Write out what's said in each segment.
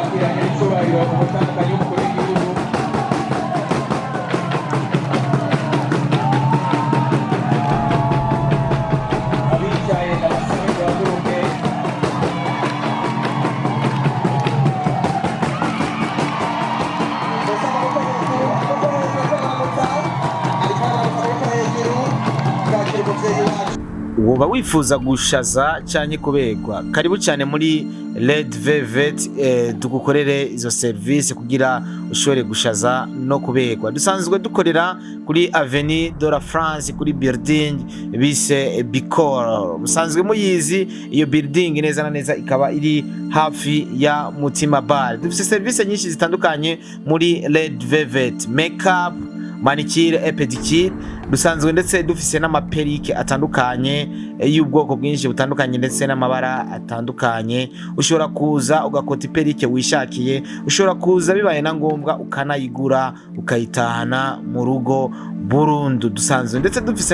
kwakiranya n'icyubahiro umutandukanye w'umukuru w'igihugu abicaye abasore bahaguruke woba wifuza gushaza cyane kubegwa karibu cyane muri Red Velvet tugukorere izo service kugira ushobore gushaza no kubegwa. Dusanzwe dukorera kuri Avenue de la France kuri building bise Bicor. Musanzwe muyizi iyo building neza na neza ikaba iri hafi ya Mutima Bar. Dufite service nyinshi zitandukanye muri Red Velvet: makeup, manicure et pedicure. Dusanzwe ndetse dufise n'amaperike atandukanye y'ubwoko bwinshi butandukanye ndetse n'amabara atandukanye. Ushobora kuza ugakota iperike wishakiye, ushobora kuza bibaye na ngombwa ukanayigura ukayitahana mu rugo burundu. Dusanzwe ndetse dufise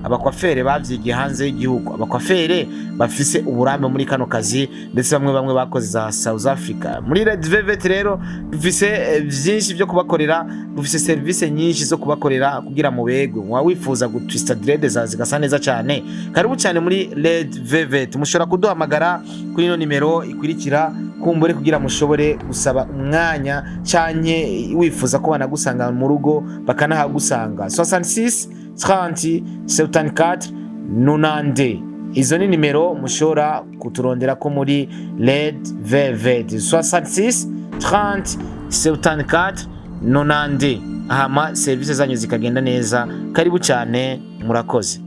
abakwafere bavyigiye hanze y'igihugu, abakwafere bafise uburambe muri kano kazi ndetse bamwe bakoze za South Africa. Muri Red Velvet rero dufise byinshi byo kubakorera, dufise service nyinshi zo kubakorera kugira mubego. Mwa wifuza gutwista dread zigasa neza cyane, karibu cyane muri Red Velvet. Mushobora kuduhamagara kuri ino nimero ikurikira kumbure kugira mushobore gusaba umwanya cyanye wifuza ko banagusanga mu rugo bakanahagusanga. 66 30 74 90. Izo ni nimero mushobora kuturondera ko muri Red Velvet. 66 30 74 90. Ahama service zanyu zikagenda neza. Karibu cyane, murakoze.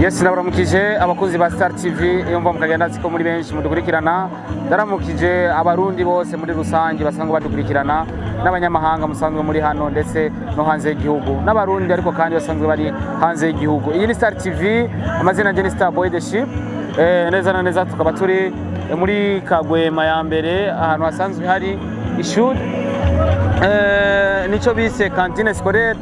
Yes, nabaramukije abakozi ba Star TV iyo mva mukagenda ziko muri benshi mudukurikirana. Ndaramukije abarundi bose muri rusange basanzwe badukurikirana, n'abanyamahanga musanzwe muri hano ndetse no hanze y'igihugu, n'abarundi ariko kandi basanzwe bari hanze y'igihugu. Iyi ni Star TV, amazina je ni Star Boy the Ship. Neza na neza tukaba turi muri Kagwema ya mbere, ahantu hasanzwe hari ishuri nico bise cantine scolaire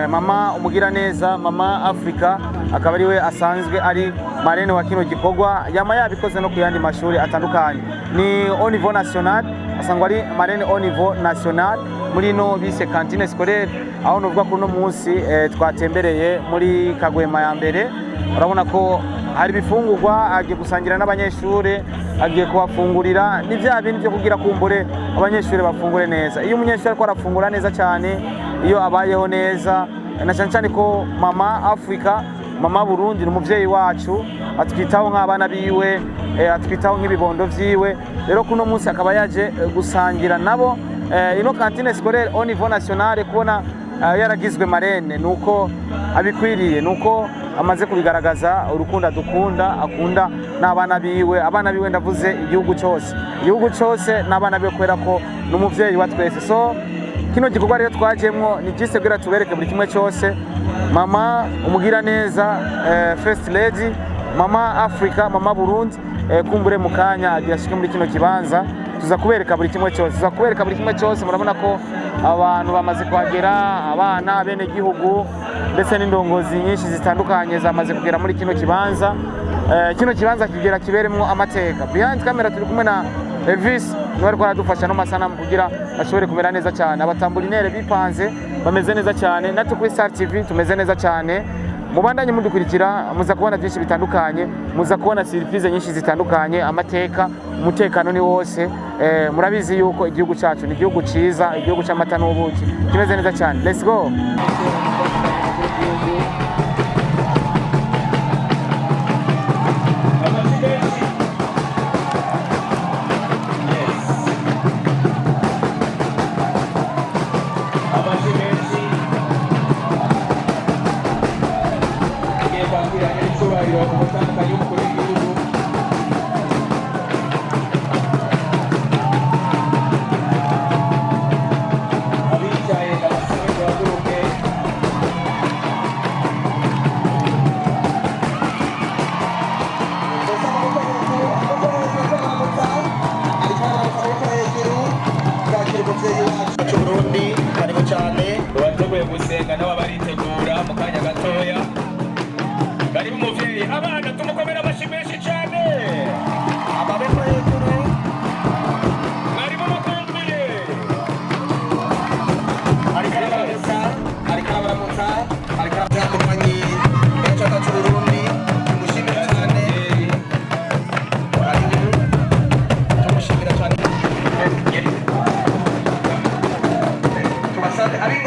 Mama Umugira Neza, Mama Africa, akaba ariwe asanzwe ari marene wa kino gikorwa. Yama yabikoze no kuyandi mashuri atandukanye, ni au niveau national, asangwa ari marene au niveau national muri no bise cantine scolaire. Aho novuga ko no munsi twatembereye muri Kagwema ya mbere, urabona ko hari bifungurwa agiye gusangira n'abanyeshuri, agiye kubafungurira ni bya bintu byo kugira kumbure abanyeshuri bafungure neza. Iyo umunyeshuri ariko arafungura neza cyane, iyo abayeho neza, na cyane ko Mama Africa, Mama Burundi ni umuvyeyi wacu, atwitaho nk'abana biwe, atwitaho nk'ibibondo vyiwe. Rero kuno munsi akaba yaje gusangira nabo ino cantine scolaire au niveau national. Kubona yaragizwe marene nuko abikwiriye, nuko amaze kubigaragaza urukundo dukunda, akunda n'abana biwe. Abana biwe ndavuze igihugu cyose n'abana biwe kwera ko n'umuvyeyi wa twese. So kino gikorwa rero twajemwo ni byise kugira tubereke buri kimwe cyose. Mama Umugira Neza, First Lady, Mama Africa, Mama Burundi, kumbure mukanya agiye ashike muri kino kibanza, tuza kubereka buri kimwe cyose. Murabona ko abantu bamaze kuhagera, abana bene gihugu ndetse n'indongozi nyinshi zitandukanye zamaze kugera muri kino kibanza. Kino kibanza kigera kiberemo amateka. Behind camera turi kumwe na Elvis, niwe ariko aradufasha no masanamu kugira ashobore kumera neza cyane. Abatambulinere bipanze bameze neza cyane, natwe kuri Star TV tumeze neza cyane. Mubandanye mudukurikira, muza kubona byinshi bitandukanye, muza kubona surprise nyinshi zitandukanye. Amateka, umutekano ni wose. Murabizi yuko igihugu cyacu ni igihugu ciza, igihugu cy'amata n'ubuki, kimeze neza cyane. Let's go. Burundi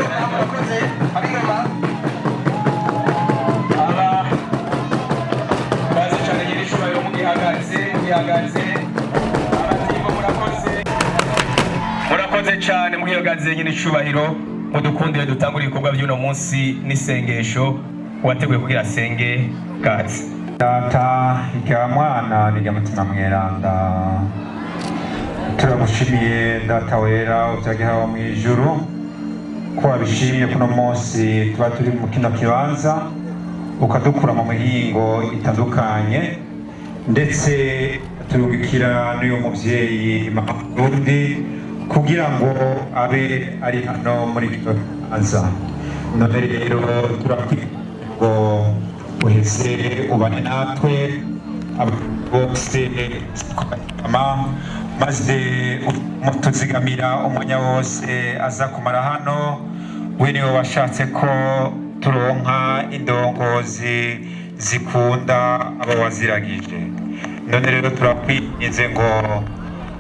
murakoze abigaba aba bazi cyane nyir'icubahiro mugihagaze abatimbo murakoze cyane mugihagaze nyir'icubahiro mudukundire dutangura ibikorwa by'uno munsi n'isengesho wateguye kugira asenge gazi. Data ikaba mwana nirya mutima mweranda turagushimiye data wera uvyagihawe mu ijuru ko wabishimye kuno munsi tuba turi mu kino kibanza ukadukura mu mihingo itandukanye ndetse turungikira n'uyu muvyeyi Burundi kugira ngo abe ari hano muri kino kibanza. None rero turakwiye ngo uheze ubane natwe bose maze mutuzigamira umwanya wose aza kumara hano. We niwe washatse ko turonka indongozi zikunda abo waziragije. None rero turakwinginze ngo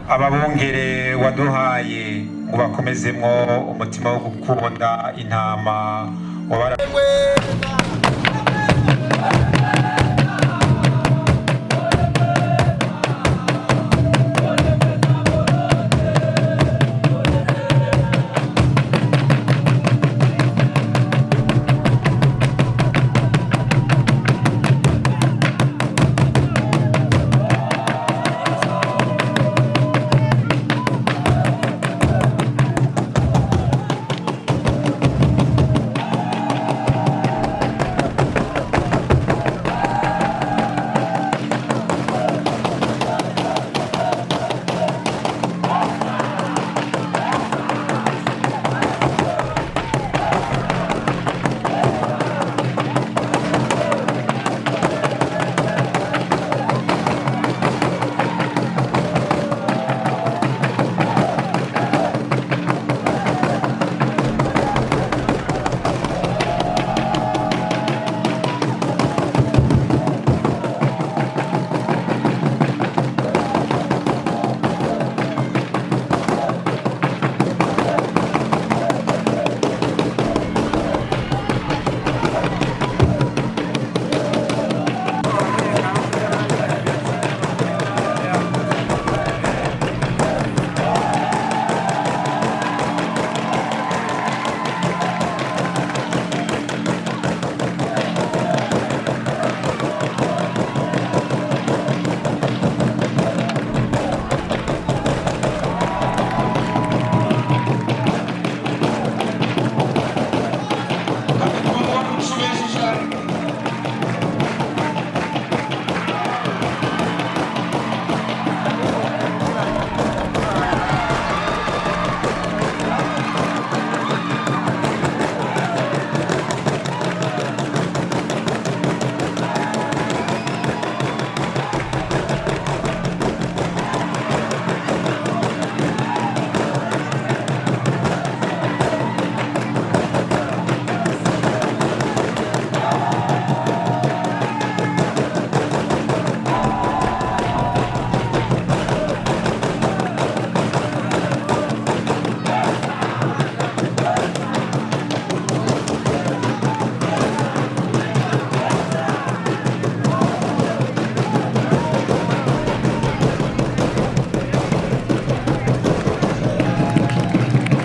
ababungere waduhaye ngo bakomezemwo umutima wo gukunda intama wabara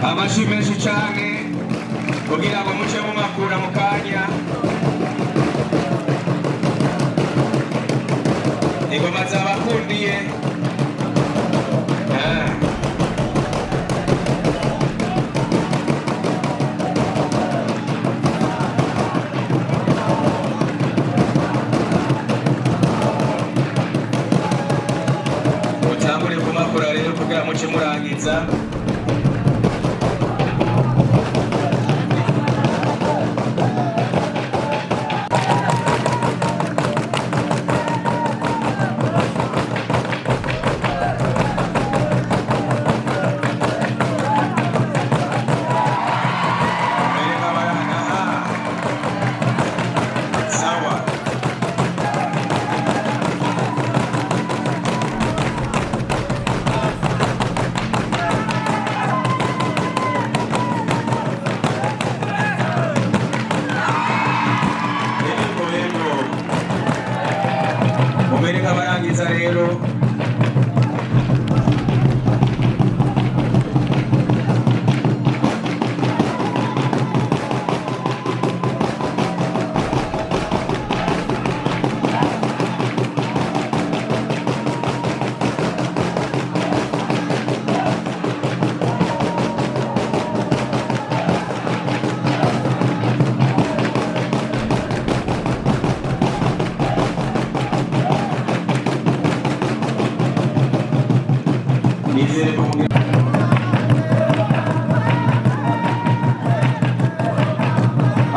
amashyi menshi cyane kugira ngo muce mumakura mu kanya. Ingoma zabakundiye mutangure kumakura rero kugira muce murangiza.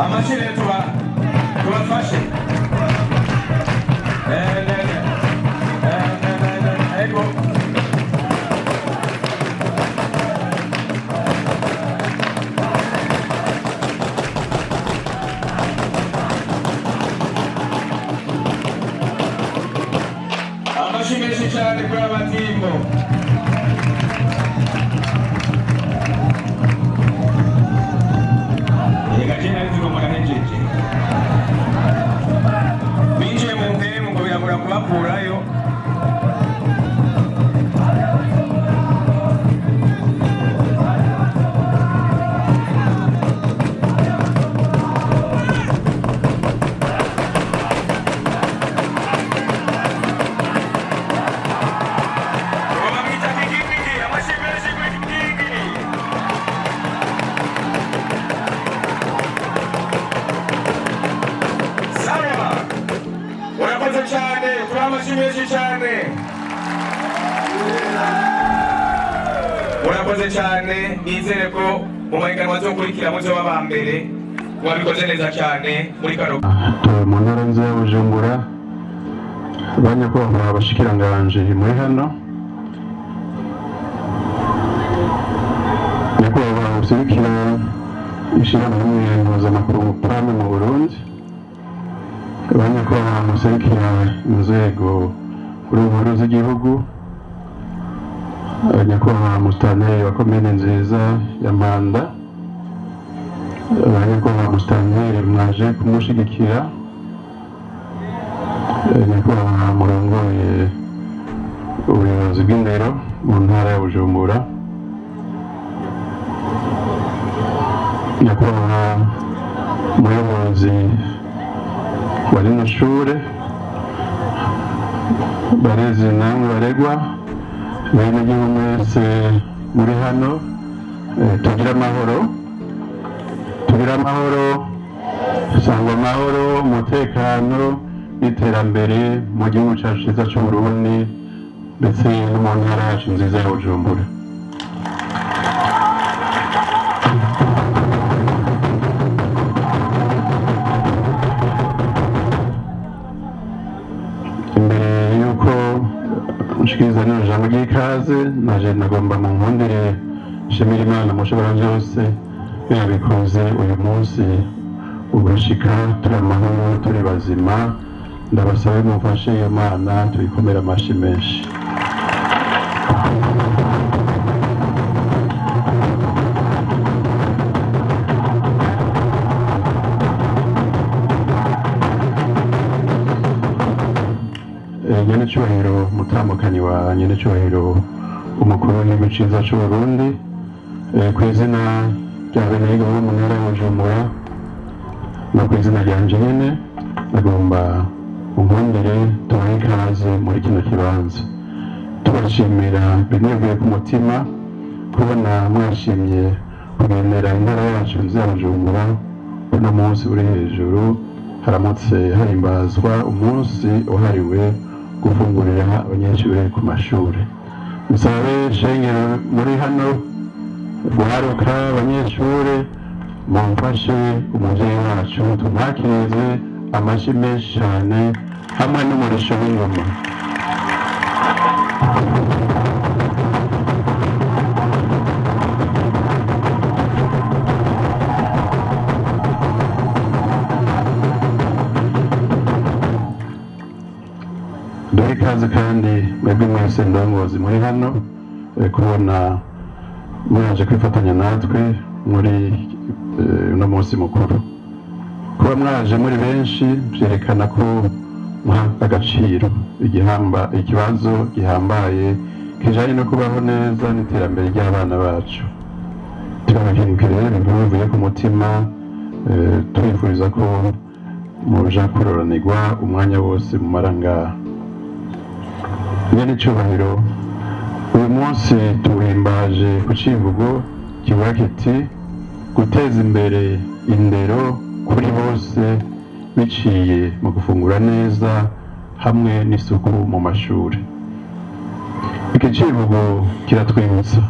amashyi tubafashe. Amashyi menshi cyane kuri abatimbo. Binjiye mu mpemu ngo biragora kubakurayo. Urakoze cyane, nizere ko mu mahiganwa azokurikira muzoba aba mbere. Wabikoze neza cyane muri kano mu ntara nziza ya Bujumbura. Banyakubahwa abashikiranganje muri hano, nyakubahwa userukira ishirahamwe mpuzamakungu PAM mu Burundi, banyakubahwa muserukira inzego nkuru z'igihugu, nyakubahwa musitanteri wa komine nziza ya Mpanda, nyakubahwa musitanteri mwaje kumushigikira, nyakubahwa murongoye ubuyobozi bw'indero mu ntara ya Bujumbura, nyakubahwa muyobozi wa rino shure, barezi namwe baregwa, bene gihugu mwese muri hano, tugira amahoro, sangwa amahoro, umutekano n'iterambere mu gihugu cyacu cyiza cy'u Burundi ndetse no mu ntara yacu nziza ya Bujumbura. Imbere y'uko nshikiriza nino jambo ry'ikaze, naje nagomba mu nkundire nshimira Imana mushobora byose yabikoze uyu munsi ugushika turi amahoro turi bazima. Ndabasabe mufashe iyo Mana tuyikomere amashyi menshi. Nyenecyubahiro mutambukanyi wa nyenecyubahiro umukuru w'igihugu cyiza cy'u Burundi, ku izina rya benegihugu bo mu ntara ya Bujumbura no ku izina ryanje nyene nagomba unkundire tubahe ikaze muri kino kibanza, tubashimira binevuye ku mutima kubona mwashimye kugendera intara yacu nziza ya Bujumbura. Uno munsi uri hejuru haramutse hahimbazwa umunsi wahariwe gufungurira abanyeshuri ku mashuri. Musabe shengero muri hano guharuka abanyeshuri, mumfashe umuvyeyi wacu tumwakirize amashyi menshi cyane hamwe n'umurisho w'ingoma. Duhe ikaze kandi mwebwe mwese ndongozi muri hano, kubona mwaje kwifatanya natwe muri uno munsi mukuru. Kuba mwaje muri benshi byerekana ko muha agaciro ikibazo gihambaye kijanye no kubaho neza n'iterambere ry'abana bacu. Turabahindukira rero bivuye ku mutima, twifuriza ko muja kuroranirwa umwanya wose mu marangaha. Nyenecyubahiro, uyu munsi tuwimbaje ku civugo kivuga kiti guteza imbere indero kuri bose biciye mu gufungura neza hamwe n'isuku mu mashuri. Iki civugo kiratwibutsa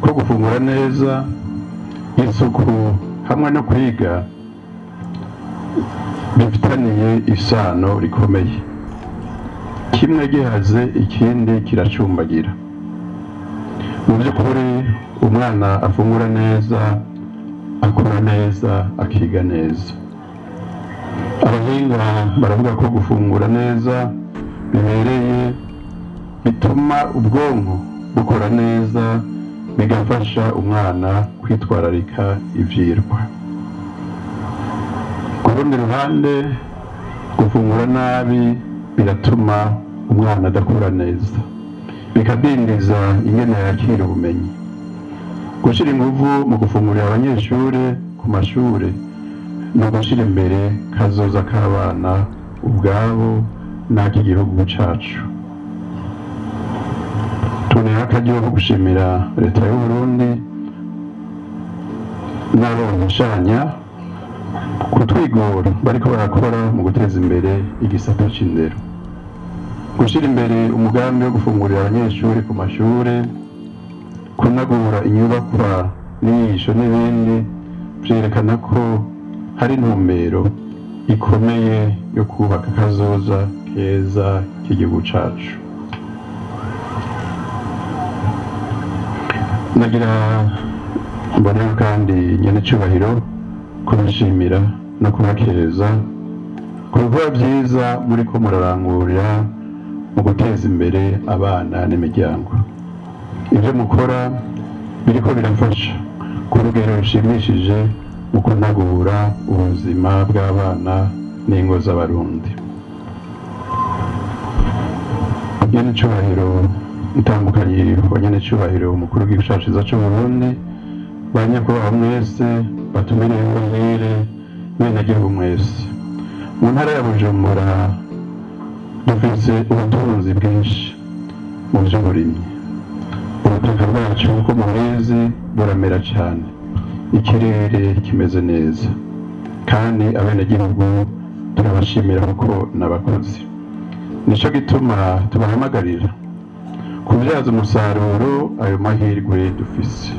ko gufungura neza, isuku hamwe no kwiga bifitaniye isano rikomeye, kimwe gihaze ikindi kiracumbagira. Mu by'ukuri umwana afungura neza, akura neza, akiga neza. Abahinga baravuga ko gufungura neza bibereye bituma ubwonko bukora neza, bigafasha umwana kwitwararika ivyirwa. Ku rundi ruhande, gufungura nabi biratuma umwana adakura neza, bikadindiza ingene yakira ubumenyi. Gushira inguvu mu gufungurira abanyeshure ku mashure no gushira imbere kazoza k'abana ubwabo n'ak'igihugu cacu. Tuneho akaryo ko gushimira leta y'u Burundi n'abafashanya kutwigora bariko barakora mu guteza imbere igisata c'indero. Gushira imbere umugambi wo gufungurira abanyeshuri ku mashure, kunagura inyubakwa n'inyigisho n'ibindi, vyerekana ko hari intumbero ikomeye yo kubaka kazoza keza k'igihugu cacu. Nagira mboneho kandi nyenecubahiro kubashimira no kubakeza ku bikorwa vyiza muriko murarangurira mu guteza imbere abana n'imiryango. Ivyo mukora biriko birafasha ku rugero rushimishije mu kunagura ubuzima bw'abana n'ingo z'abarundi. Nyenecubahiro mutandukanye wa nyenecubahiro umukuru w'igihugu cacu c'u Burundi, banyakubahwa mwese, batumiriwe muhire, benegihugu mwese. Mu ntara ya Bujumbura dufise ubutunzi bwinshi mu vy'uburimyi. Ubutaka bwacu uko mubizi buramera cane, ikirere kimeze neza, kandi abenegihugu turabashimira kuko n'abakozi. Nico gituma tubahamagarira kubyaza umusaruro ayo mahirwe dufise.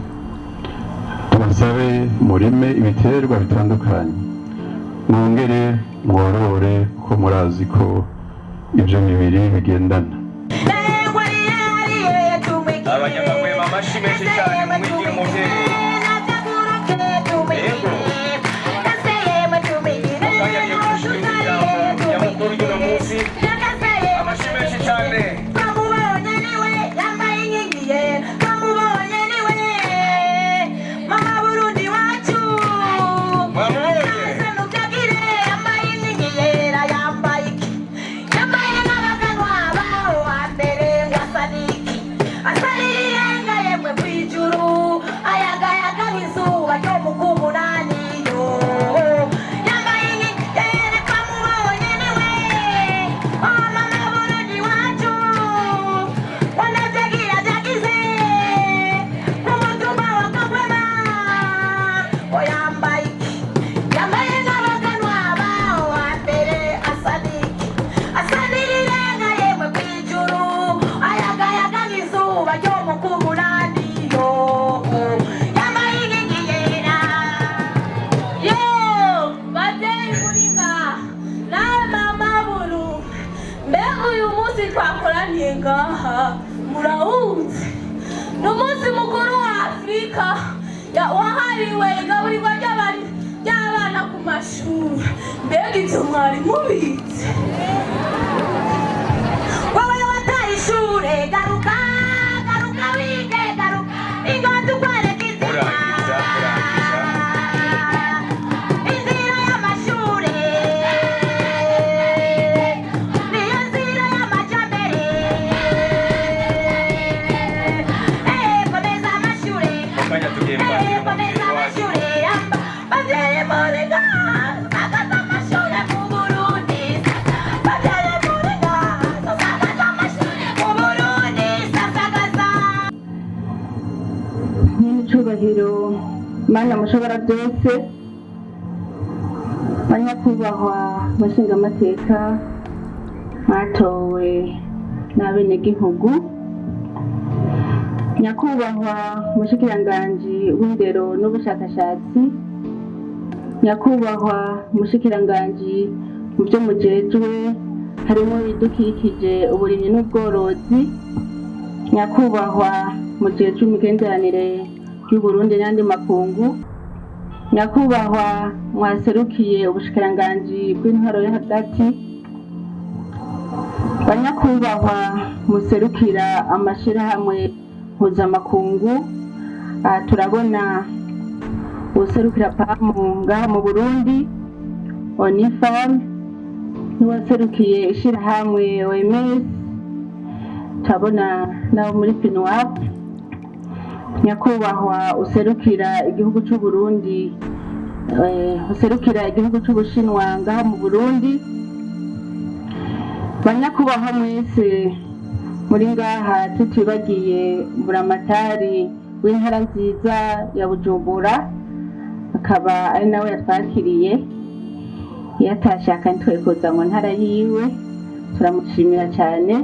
Tubasabe murime ibiterwa bitandukanye, mwongere mworore ko murazi ko ivyo bibiri bigendana. Abanyamagwema amashi menshi cyane mu mwigira umuvyeyi. Yego. Mukanya yo kushira ijambo ya mukuru y'uno munsi. Amashi menshi cyane. Murauzi n'umunsi mukuru wa Afrika wahariwe igaburirwa ry'abana ku mashuri. Mbega ivyo mwari mubizi? Wowe wataye ishure, garuka wige, garuka ingozi ukwereka izina. Inzira y'amashure niyo nzira y'amajambere. Komeza amashure, Mukanya tugiye kwakira komeza umuvyeyi wacu. amashure, bavyeyi murega sakaza amashure mu Burundi, bavyeyi murega sakaza amashure mu Burundi, sakaza. Nyenecubahiro mana mushobora byose, banyakubahwa bashingamateka mwatowe n'abenegihugu, nyakubahwa umushikiranganji w'indero n'ubushakashatsi, nyakubahwa umushikiranganji mu byo mujejwe harimo ibidukikije, uburimyi n'ubworozi, nyakubahwa mujejwe imigenderanire y'Uburundi n'andi makungu, nyakubahwa mwaserukiye ubushikiranganji bw'intwaro yo hagati, banyakubahwa muserukira amashirahamwe mpuzamakungu, turabona userukira PAMU ngaha mu Burundi, ONIFAM, n'uwaserukiye ishirahamwe OMS, turabona nabo muri PNUAP, nyakubahwa userukira igihugu cy'u Burundi, userukira igihugu cy'Ubushinwa ngaha mu Burundi, banyakubahwa mwese muri ngaha tutibagiye buramatari w'intara nziza ya Bujumbura, akaba ari nawe yatwakiriye yatashaka ntitwekuza mu ntara yiwe, turamushimira cyane.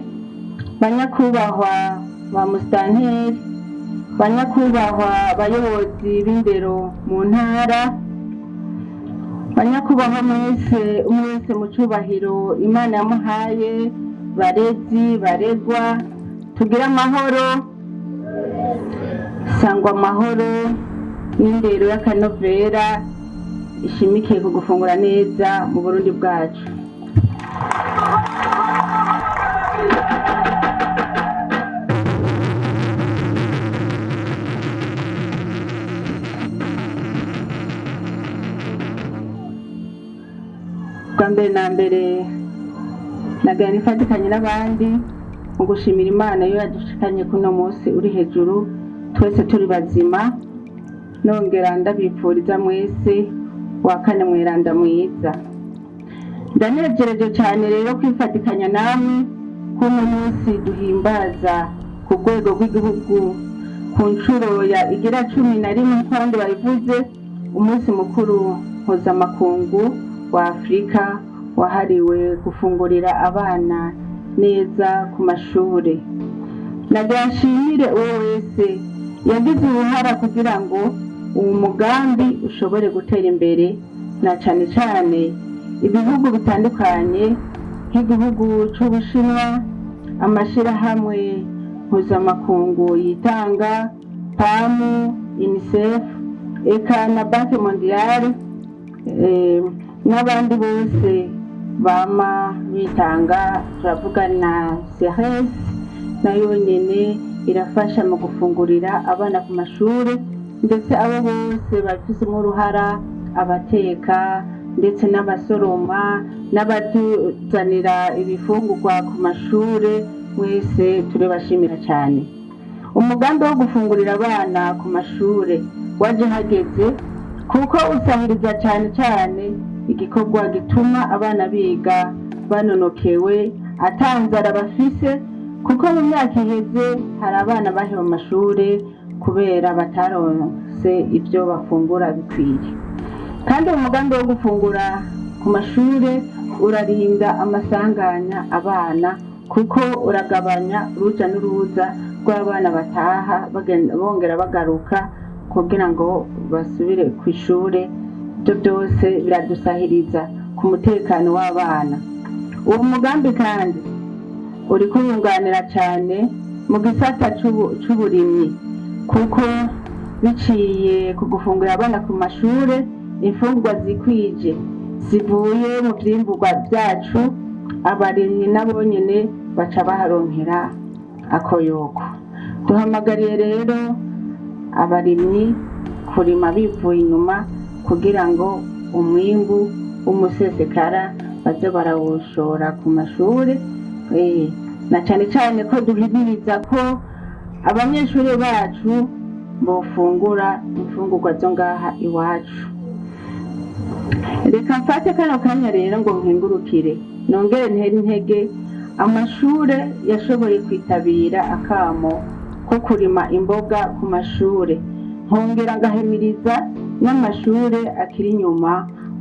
Banyakubahwa ba musitanteri, banyakubahwa bayobozi b'indero mu ntara, banyakubahwa mwese umwe wese mu cyubahiro Imana yamuhaye, barezi baregwa, tugira amahoro, sangwa amahoro n'indero y'akanovera ishimikiye ku gufungura neza mu Burundi bwacu. Bwa mbere na mbere nagana ifatikanye n'abandi mu gushimira Imana yo yadushikanye kuno munsi uri hejuru, twese turi bazima, nongera ndabipfuriza mwese wa kane mweranda mwiza. Ndanejereje cyane rero kwifatikanya namwe kuno munsi duhimbaza ku rwego rw'igihugu ku nshuro ya igira 11 kandi babivuze umunsi mukuru mpuzamakungu wa Afrika wahariwe gufungurira abana neza ku mashuri. Nagashimire uwo wese yagize uruhara kugira ngo uwo mugambi ushobore gutera imbere, na cyane cyane ibihugu bitandukanye nk'igihugu cy'Ubushinwa, amashirahamwe mpuzamakungu yitanga, PAMU, UNICEF, eka na Banki Mondiale, n'abandi bose bama bitanga. Turavuga na CERES nayo nyene irafasha mu gufungurira abana ku mashuri, ndetse abo bose bafisemo uruhara, abateka ndetse n'abasoroma n'abatuzanira ibifungurwa ku mashuri, mwese turabashimira cyane. Umugambi wo gufungurira abana ku mashuri waje hageze kuko usahiriza cyane cyane igikorwa gituma abana biga banonokewe atanzara bafise, kuko mu myaka iheze hari abana bahe mu mashuri kubera bataronse ibyo bafungura bikwiye. Kandi umugambi wo gufungura ku mashuri urarinda amasanganya abana, kuko uragabanya uruja n'uruza rw'abana bataha bongera bagaruka kugira ngo basubire ku ishuri. Ibyo byose biradusahiriza ku mutekano w'abana. Uwo mugambi kandi uri kuyunganira cyane mu gisata c'uburimyi, kuko biciye ku gufungurira abana ku mashuri imfungurwa zikwije zivuye mu vyimburwa byacu, abarimyi nabo nyene baca baharonkera akoyoko. Duhamagariye rero abarimyi kurima bivuye inyuma kugira ngo umwimbu w'umusesekara baze barawushora ku mashuri, na cyane cyane ko duhimiriza ko abanyeshuri bacu bofungura imfungurwa zo ngaha iwacu. Reka mfate kano kanya rero ngo nkengurukire nongere ntere intege amashuri yashoboye kwitabira akamo ko kurima imboga ku mashuri, nkongera ngahimiriza n'amashuri akiri inyuma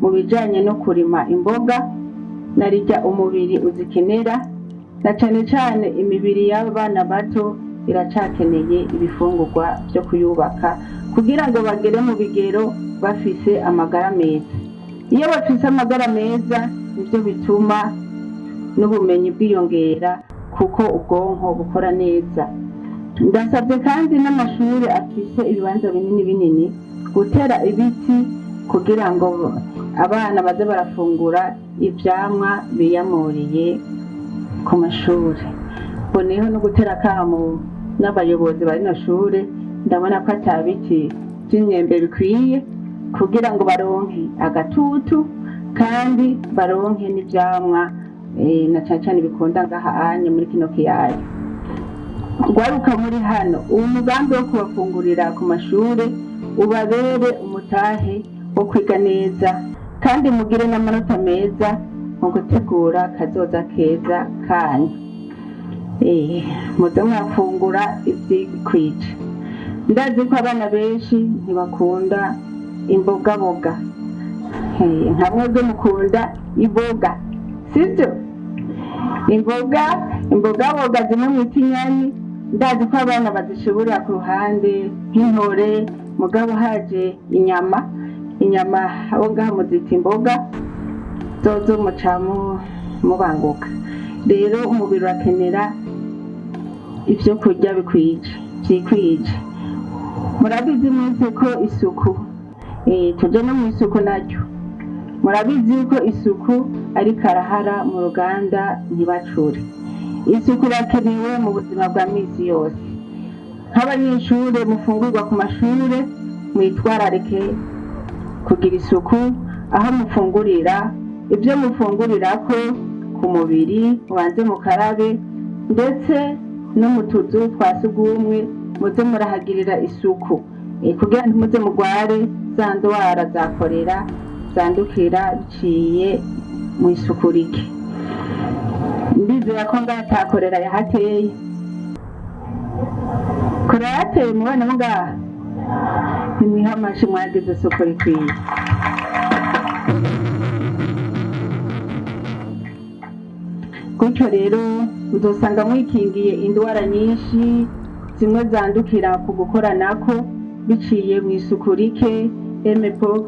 mu bijanye no kurima imboga, narijya umubiri uzikenera, na cyane cyane imibiri y'abana bato iracakeneye ibifungurwa byo kuyubaka kugira ngo bagere mu bigero bafise amagara meza. iyo bafise amagara meza nivyo bituma n'ubumenyi bwiyongera kuko ubwonko bukora neza. Ndasabye kandi n'amashuri afise ibibanza binini binini gutera ibiti kugira ngo abana baze barafungura ivyamwa biyamuriye ku mashuri. Boneho no gutera akamo n'abayobozi bari no shure, ndabona ko ata biti vy'imyembe bikwiye kugira ngo baronke agatutu kandi baronke n'ivyamwa na cane cane bikunda ngaha anye muri kino kiyaya. Gwaruka muri hano, uwo mugambi wo kubafungurira ku mashure ubabere umutahe wo kwiga neza kandi mugire n'amanota meza mu gutegura kazoza keza kanyu. Muze mwafungura ivyikwije. Ndazi ko abana benshi ntibakunda imbogaboga, nka mwebwe mukunda imboga, sivyo? Imbogaboga zimwe mwita inyani, ndazi ko abana bazishobora ku ruhande nk'intore, mugabo haje inyama abo ngaha muzita imboga, zozo muca mubanguka. Rero umubiri urakenera ivyo kurya vyikwije. Murabizi mwese ko isuku, tuje no mw'isuku naryo. Murabizi yuko isuku ari karahara mu ruganda ntibacure. Isuku irakenewe mu buzima bwa misi yose. Nk'abanyeshure mufungurwa ku mashure, mwitwararike kugira isuku aho mufungurira, ibyo mufungurirako ku mubiri mubanze mukarabe, ndetse no mu tuzu twa sugumwe muze murahagirira isuku kugira ntimuze mugware za ndwara za korera zandukira biciye mu isuku rike. Ndizera ko ngaha ata korera yahateye. Korera yateye mu bana ngaha? Nimwihe amashi mwagize isuku rikwiye. Gutyo rero uzosanga mwikingiye indwara nyinshi, zimwe zandukira ku gukoranako biciye mu isuku rike, mpox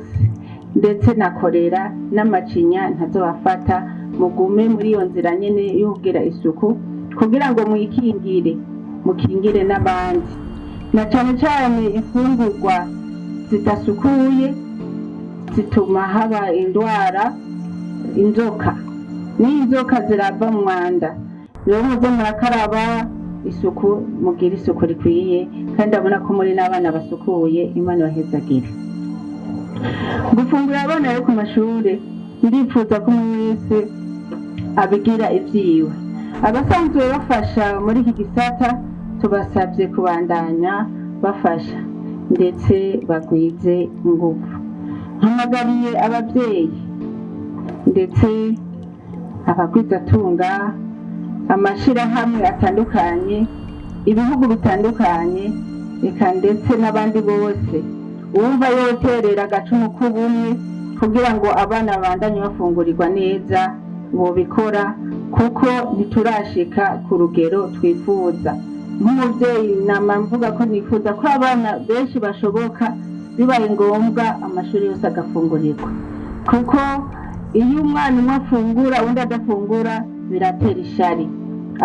ndetse na korera n'amacinya ntazobafata. Mugume muri iyo nzira nyene yo kugira isuku kugira ngo mukingire n'abandi, na cane cane imfungurwa zidasukuye zituma haba indwara, inzoka n'inzoka zirava mu mwanda. Rero muze murakaraba isuku, mugire isuku rikwiye, kandi abona ko muri n'abana basukuye. Imana ibahezagire. Gufungura abana yo ku mashure, ndifuza ko umwe wese abigira ivyiwe. Abasanzwe bafasha muri iki gisata tubasabye kubandanya bafasha ndetse bagwize ingufu. Mpamagariye abavyeyi ndetse abagwizatunga, amashirahamwe atandukanye, ibihugu bitandukanye, eka ndetse n'abandi bose uwumva yoterera agacumu k'ubumwe kugira ngo abana babandanye bafungurirwa neza bobikora, kuko ntiturashika ku rugero twifuza. Nk'umuvyeyi nama mvuga ko nifuza ko abana benshi bashoboka, bibaye ngombwa amashuri yose agafungurirwa, kuko iyo umwana umwe afungura undi adafungura biratera ishari.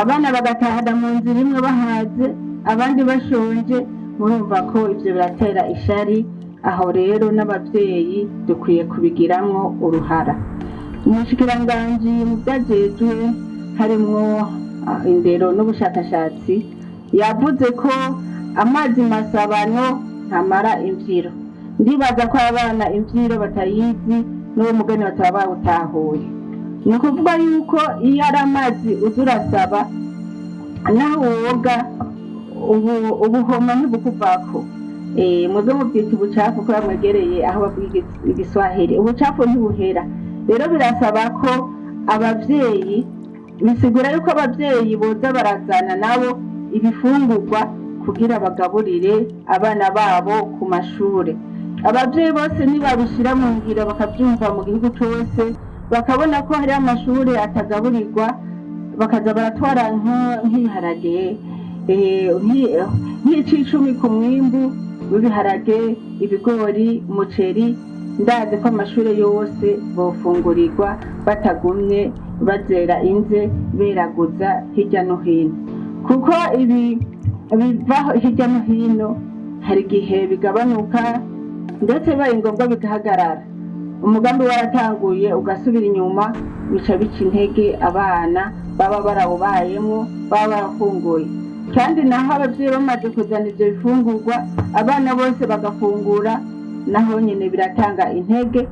Abana bagatahana mu nzira imwe bahaze, abandi bashonje, murumva ko ivyo biratera ishari. Aho rero n'abavyeyi dukwiye kubigiramwo uruhara. Umushikiranganji mu vyajejwe harimwo indero n'ubushakashatsi yavuze ko amazi masabano ntamara imvyiro. Ndibaza ko abana imvyiro batayizi n'uwo mugani bataba bawutahuye. Ni ukuvuga yuko iyo ari amazi uza urasaba naho woga ubuhoma ntibukuvako. Muze muvyita ubucafu ko yamwegereye aho bavuga igiswahili. Ubucafu ntibuhera. Rero birasaba ko abavyeyi, bisigura yuko abavyeyi boza barazana nabo ibifungurwa kugira bagaburire abana babo ku mashure. Abavyeyi bose nibabishira mu ngiro bakavyumva mu gihugu cose, bakabona ko hari amashure atagaburirwa, bakaza baratwara nk'ibiharage nk'icicumi ku mwimbu w'ibiharage, ibigori, umuceri, ndazi ko amashuri yose bofungurirwa batagumye bazera inze beraguza hirya no hino, kuko ibi bivaho hirya no hino hari igihe bigabanuka ndetse bibaye ngombwa bigahagarara. Umugambi waratanguye ugasubira inyuma, bica bica intege abana baba barawubayemo, baba barafunguye. Kandi naho ababyeyi bamaze kuzana ibyo bifungurwa abana bose bagafungura, naho nyine biratanga intege,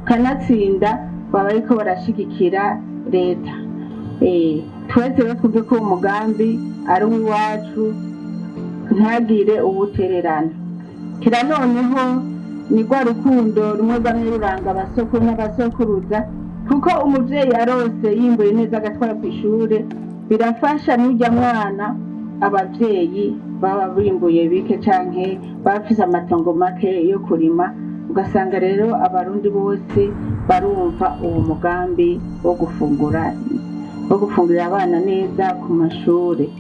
kanatsinda baba ariko barashigikira leta. Twese rero twumve ko umugambi ari uw'iwacu, ntagire uwutererana. Kira noneho ni rwa rukundo rumwe rwamye ruranga abasokuru n'abasokuruza, kuko umubyeyi arose yimbuye neza agatwara ku ishuri, birafasha n'ujya mwana ababyeyi baba bimbuye bike canke bafise amatongo make yo kurima, ugasanga rero abarundi bose barumva uwo mugambi wo gufungurira abana neza ku mashuri.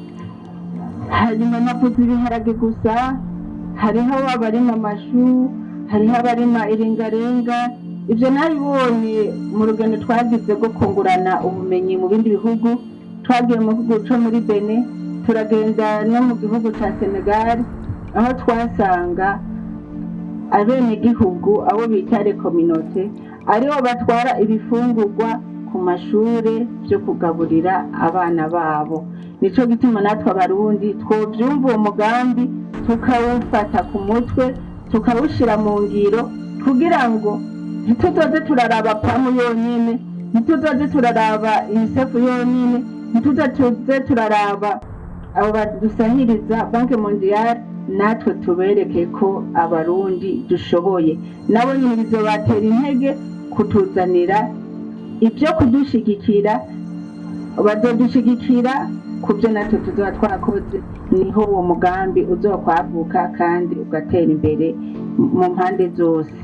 Hanyuma navuze ibiharage gusa, hariho abarima amashu, hariho abarima irengarenga. Ibyo nabibonye mu rugendo twagize rwo kungurana ubumenyi mu bindi bihugu. Twagiye mu gihugu cyo muri Benin, turagenda no mu gihugu cya Senegal, aho twasanga abenegihugu abo bita communauté aribo batwara ibifungurwa ku mashuri byo kugaburira abana babo. Nico gituma natwe abarundi twovyumva uwo mugambi tukawufata ku mutwe tukawushira mu ngiro, kugira ngo ntituzoze turaraba pamu yonyine, ntituzoze turaraba UNICEF yonyine, ntituzoze turaraba abo badusahiriza Banki Mondiale. Natwe tubereke ko abarundi dushoboye, nabo nyine bizobatera intege kutuzanira ibyo kudushigikira, bazodushigikira ku byo natwe tuzoba twakoze. Niho uwo mugambi uzokwaguka kandi ugatera imbere mu mpande zose.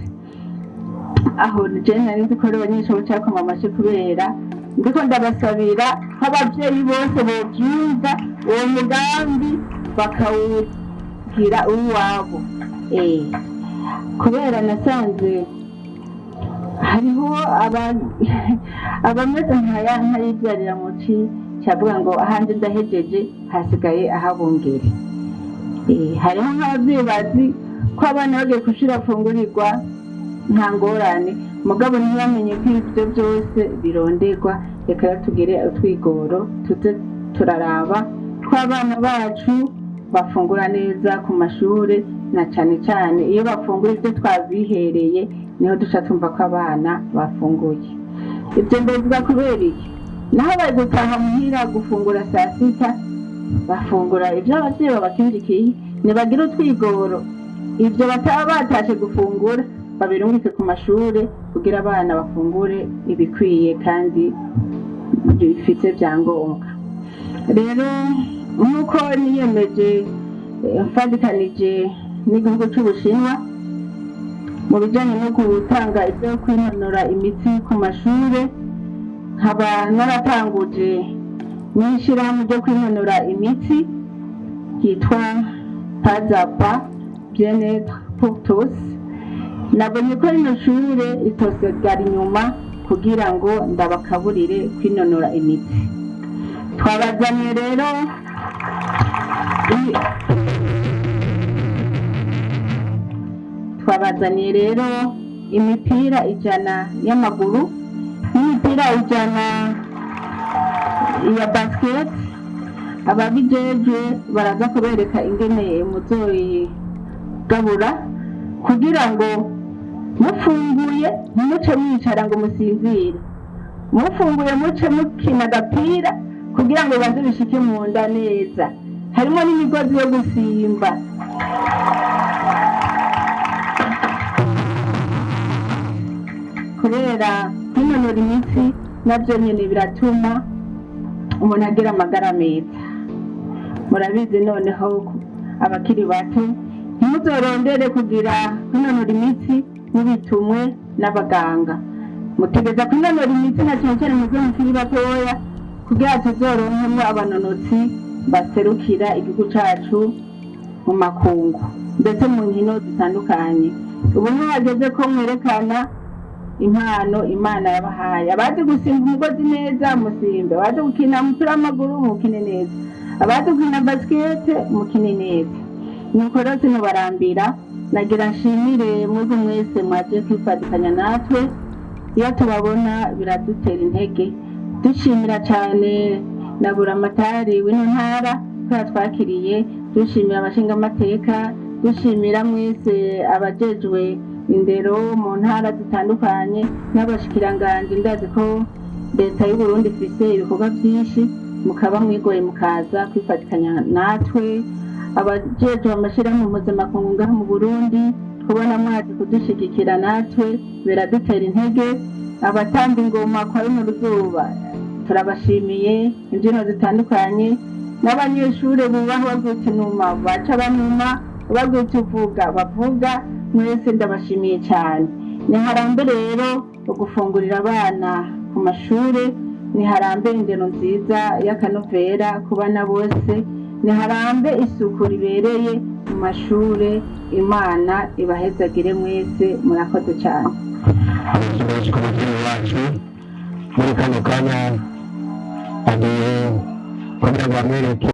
Aho je nari nzi ko rero abanyeshuri cyakoma amashi, kubera ndiko ndabasabira nk'ababyeyi bose bovyumva uwo mugambi bakawugira uwabo. Kubera nasanze hariho abameze nkayibyarira mu ci cyavuga ngo ahandi ndahejeje hasigaye ahabungere. Hariho nk'ababyeyi bazi ko abana bagiye kushira fungurirwa nta ngorane, mugabo ntibamenye ko ibyo byose bironderwa. Reka tugire utwigoro tuze turaraba ko abana bacu bafungura neza ku mashuri, na cyane cyane iyo bafungura ibyo twabihereye niho duca tumva ko abana bafunguye. Ibyo ndavuga kubera iki? Naho bari gutaha muhira gufungura saa sita, bafungura ibyo ababyeyi babakinjikiye. Nibagira utwigoro ibyo bataba batashe gufungura babirungike ku mashuri, kugira abana bafungure ibikwiye kandi bifite byangombwa. Rero nk'uko niyemeje mfadikanije n'igihugu cy'Ubushinwa mu bijyanye no gutanga ibyo kwinonora imitsi ku mashuri, nkaba naratanguje n'ishyirahamwe ryo kwinonora imitsi ryitwa Pazapa Bien-être pour tous. Nabonye ko rino shure itosigara inyuma kugira ngo ndabakaburire kwinonora imitsi. Twabazaniye rero imipira 100 y'amaguru n'imipira 100 ya basket. Ababijeje baraza kubereka ingene muzoyi gabura, kugira ngo mufunguye ntimuce mwicara ngo musinzire, mufunguye muce mukina agapira kugira ngo baze bishike mu nda neza. Harimo n'imigozi yo gusimba. Kubera kwinonora imitsi nabyo nyine biratuma umuntu agira amagara meza. Murabizi noneho abakiri bato, ntimuzorondere kugira kwinonora imitsi mubitumwe n'abaganga. Mutegeza kwinonora imitsi na cyane cyane mubyo mukiri batoya, kugira tuzoronkemo abanonotsi baserukira igihugu cyacu mu makungu ndetse mu nkino zitandukanye. ubu hageze ko mwerekana impano Imana yabahaye. Abazi gusimba umugozi neza musimbe, abazi gukina umupira w'amaguru mukine neza, abazi gukina basikete mukine neza. Nuko rero sinobarambira, nagira nshimire mwebwe mwese mwaje kwifatikanya natwe. Iyo tubabona biradutera intege. Dushimira cyane na buramatari w'ino ntara ko yatwakiriye, dushimira abashingamateka, dushimira mwese abajejwe indero mu ntara zitandukanye n'abashikiranganje. Ndazi ko leta y'u Burundi ifise ibikorwa byinshi, mukaba mwigoye mukaza kwifatikanya natwe. Abajejwe amashirahamwe mpuzamakungu ngaha mu Burundi, kubona mwazi kudushigikira natwe biradutera intege. Abatamba ingoma kwa runo ruzuba turabashimiye, imbyino zitandukanye, n'abanyeshuri bubaho bagutse inuma baca banuma, bagutse uvuga bavuga, mwese ndabashimiye cyane. Niharambe rero ugufungurira abana ku mashuri, niharambe indero nziza y'akanovera ku bana bose, niharambe isuku ribereye mu mashuri. Imana ibahezagire mwese, murakoze cyane. abayobozi ku mubyeyi wacu muri kano kanya agiye kugira ngo bamwereke